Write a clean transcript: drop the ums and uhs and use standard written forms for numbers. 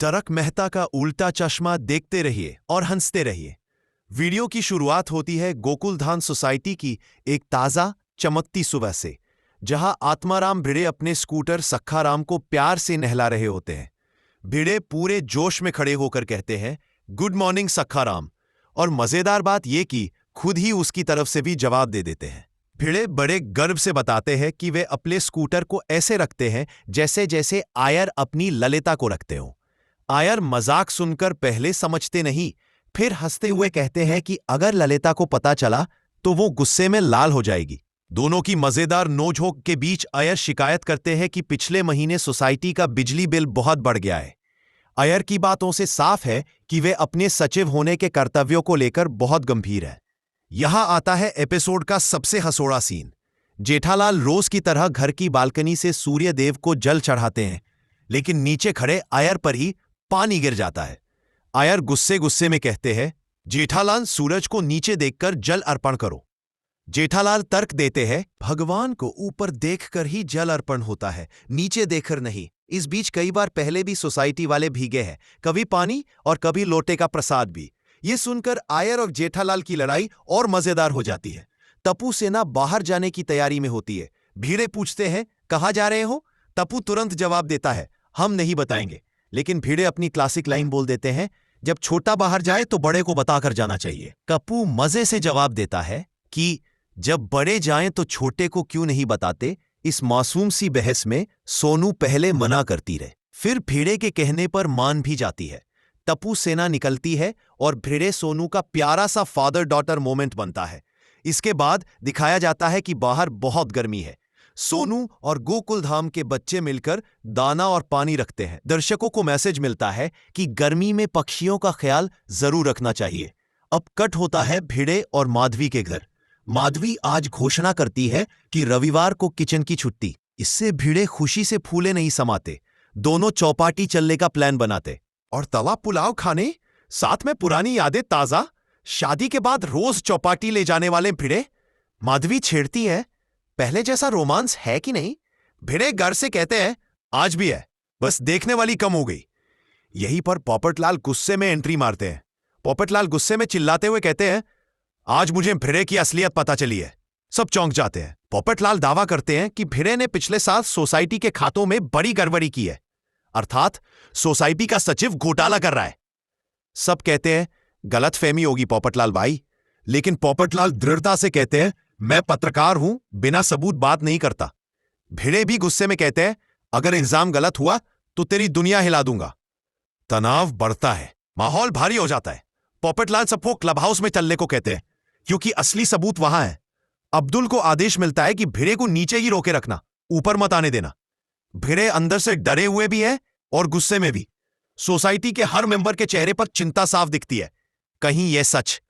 तारक मेहता का उल्टा चश्मा देखते रहिए और हंसते रहिए। वीडियो की शुरुआत होती है गोकुलधाम सोसाइटी की एक ताज़ा चमकती सुबह से, जहां आत्माराम भिड़े अपने स्कूटर सखाराम को प्यार से नहला रहे होते हैं। भिड़े पूरे जोश में खड़े होकर कहते हैं, गुड मॉर्निंग सखाराम, और मजेदार बात यह कि खुद ही उसकी तरफ से भी जवाब दे देते हैं। भिड़े बड़े गर्व से बताते हैं कि वे अपने स्कूटर को ऐसे रखते हैं जैसे जैसे आयर अपनी ललिता को रखते हो। आयर मजाक सुनकर पहले समझते नहीं, फिर हंसते हुए कहते हैं कि अगर ललिता को पता चला तो वो गुस्से में लाल हो जाएगी। दोनों की मजेदार नोकझोंक के बीच आयर शिकायत करते हैं कि पिछले महीने सोसाइटी का बिजली बिल बहुत बढ़ गया है। आयर की बातों से साफ है कि वे अपने सचिव होने के कर्तव्यों को लेकर बहुत गंभीर है। यहां आता है एपिसोड का सबसे हंसोड़ा सीन। जेठालाल रोज की तरह घर की बालकनी से सूर्य देव को जल चढ़ाते हैं, लेकिन नीचे खड़े आयर पर ही पानी गिर जाता है। आयर गुस्से गुस्से में कहते हैं, जेठालाल सूरज को नीचे देखकर जल अर्पण करो। जेठालाल तर्क देते हैं, भगवान को ऊपर देखकर ही जल अर्पण होता है, नीचे देखकर नहीं। इस बीच कई बार पहले भी सोसाइटी वाले भीगे हैं, कभी पानी और कभी लोटे का प्रसाद भी। ये सुनकर आयर और जेठालाल की लड़ाई और मजेदार हो जाती है। तप्पू सेना बाहर जाने की तैयारी में होती है। भिड़े पूछते हैं, कहाँ जा रहे हो? तप्पू तुरंत जवाब देता है, हम नहीं बताएंगे। लेकिन भिड़े अपनी क्लासिक लाइन बोल देते हैं, जब छोटा बाहर जाए तो बड़े को बताकर जाना चाहिए। तप्पू मजे से जवाब देता है कि जब बड़े जाएं तो छोटे को क्यों नहीं बताते। इस मासूम सी बहस में सोनू पहले मना करती रहे, फिर भिड़े के कहने पर मान भी जाती है। तप्पू सेना निकलती है और भिड़े सोनू का प्यारा सा फादर डॉटर मोमेंट बनता है। इसके बाद दिखाया जाता है कि बाहर बहुत गर्मी है। सोनू और गोकुलधाम के बच्चे मिलकर दाना और पानी रखते हैं। दर्शकों को मैसेज मिलता है कि गर्मी में पक्षियों का ख्याल जरूर रखना चाहिए। अब कट होता है भिड़े और माधवी के घर। माधवी आज घोषणा करती है कि रविवार को किचन की छुट्टी। इससे भिड़े खुशी से फूले नहीं समाते। दोनों चौपाटी चलने का प्लान बनाते और तवा पुलाव खाने, साथ में पुरानी यादें ताजा। शादी के बाद रोज चौपाटी ले जाने वाले भिड़े। माधवी छेड़ती है, पहले जैसा रोमांस है कि नहीं? भिड़े घर से कहते हैं, आज भी है, बस देखने वाली कम हो गई। यहीं पर पोपटलाल गुस्से में एंट्री मारते हैं। पोपटलाल गुस्से में चिल्लाते हुए कहते हैं, आज मुझे भिड़े की असलियत पता चली है। सब चौंक जाते हैं। पोपटलाल दावा करते हैं कि भिड़े ने पिछले साल सोसाइटी के खातों में बड़ी गड़बड़ी की है, अर्थात सोसाइटी का सचिव घोटाला कर रहा है। सब कहते हैं, गलतफहमी होगी पोपटलाल भाई। लेकिन पोपटलाल दृढ़ता से कहते हैं, मैं पत्रकार हूं, बिना सबूत बात नहीं करता। भिड़े भी गुस्से में कहते हैं, अगर इल्जाम गलत हुआ तो तेरी दुनिया हिला दूंगा। तनाव बढ़ता है, माहौल भारी हो जाता है। पोपटलाल सबको क्लब हाउस में चलने को कहते हैं, क्योंकि असली सबूत वहां है। अब्दुल को आदेश मिलता है कि भिड़े को नीचे ही रोके रखना, ऊपर मत आने देना। भिड़े अंदर से डरे हुए भी है और गुस्से में भी। सोसाइटी के हर मेंबर के चेहरे पर चिंता साफ दिखती है, कहीं यह सच